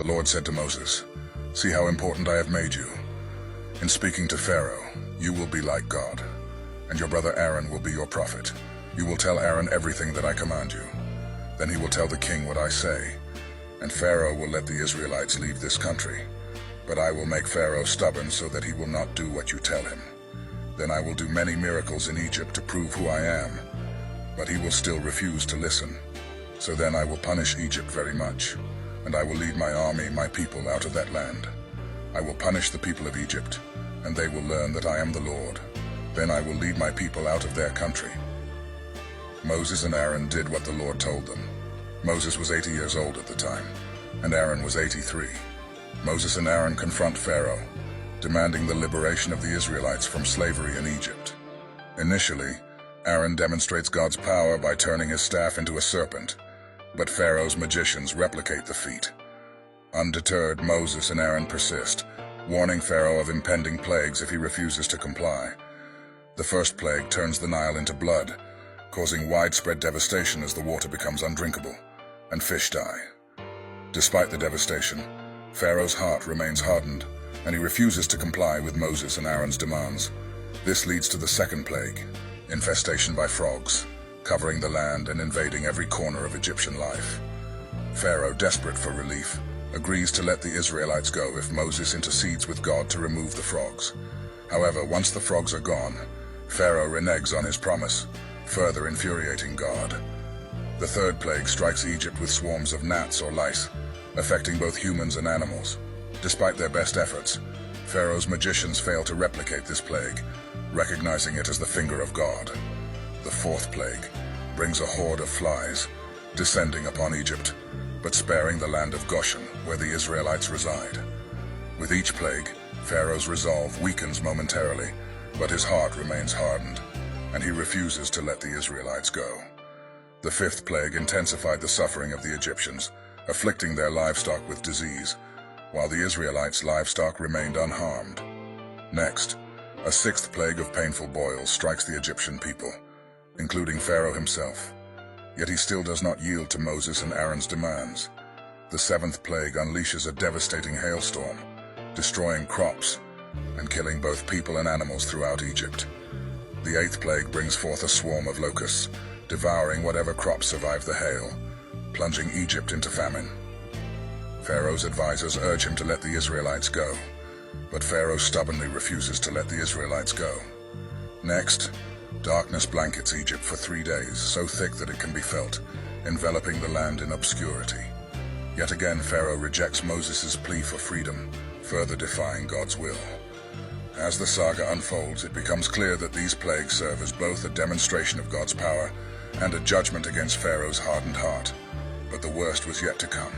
The Lord said to Moses, "See how important I have made you. In speaking to Pharaoh, you will be like God, and your brother Aaron will be your prophet. You will tell Aaron everything that I command you. Then he will tell the king what I say, and Pharaoh will let the Israelites leave this country. But I will make Pharaoh stubborn so that he will not do what you tell him. Then I will do many miracles in Egypt to prove who I am, but he will still refuse to listen. So then I will punish Egypt very much, and I will lead my army, my people, out of that land. I will punish the people of Egypt, and they will learn that I am the Lord. Then I will lead my people out of their country." Moses and Aaron did what the Lord told them. Moses was 80 years old at the time, and Aaron was 83. Moses and Aaron confront Pharaoh, demanding the liberation of the Israelites from slavery in Egypt. Initially, Aaron demonstrates God's power by turning his staff into a serpent, but Pharaoh's magicians replicate the feat. Undeterred, Moses and Aaron persist, warning Pharaoh of impending plagues if he refuses to comply. The first plague turns the Nile into blood, causing widespread devastation as the water becomes undrinkable, and fish die. Despite the devastation, Pharaoh's heart remains hardened, and he refuses to comply with Moses and Aaron's demands. This leads to the second plague, infestation by frogs, covering the land and invading every corner of Egyptian life. Pharaoh, desperate for relief, agrees to let the Israelites go if Moses intercedes with God to remove the frogs. However, once the frogs are gone, Pharaoh reneges on his promise, further infuriating God. The third plague strikes Egypt with swarms of gnats or lice, affecting both humans and animals. Despite their best efforts, Pharaoh's magicians fail to replicate this plague, recognizing it as the finger of God. The fourth plague brings a horde of flies, descending upon Egypt, but sparing the land of Goshen, where the Israelites reside. With each plague, Pharaoh's resolve weakens momentarily, but his heart remains hardened, and he refuses to let the Israelites go. The fifth plague intensified the suffering of the Egyptians, afflicting their livestock with disease, while the Israelites' livestock remained unharmed. Next, a sixth plague of painful boils strikes the Egyptian people, including Pharaoh himself. Yet he still does not yield to Moses and Aaron's demands. The seventh plague unleashes a devastating hailstorm, destroying crops and killing both people and animals throughout Egypt. The eighth plague brings forth a swarm of locusts, devouring whatever crops survive the hail, plunging Egypt into famine. Pharaoh's advisors urge him to let the Israelites go, but Pharaoh stubbornly refuses to let the Israelites go. Next, darkness blankets Egypt for 3 days, so thick that it can be felt, enveloping the land in obscurity. Yet again, Pharaoh rejects Moses' plea for freedom, further defying God's will. As the saga unfolds, it becomes clear that these plagues serve as both a demonstration of God's power and a judgment against Pharaoh's hardened heart. But the worst was yet to come.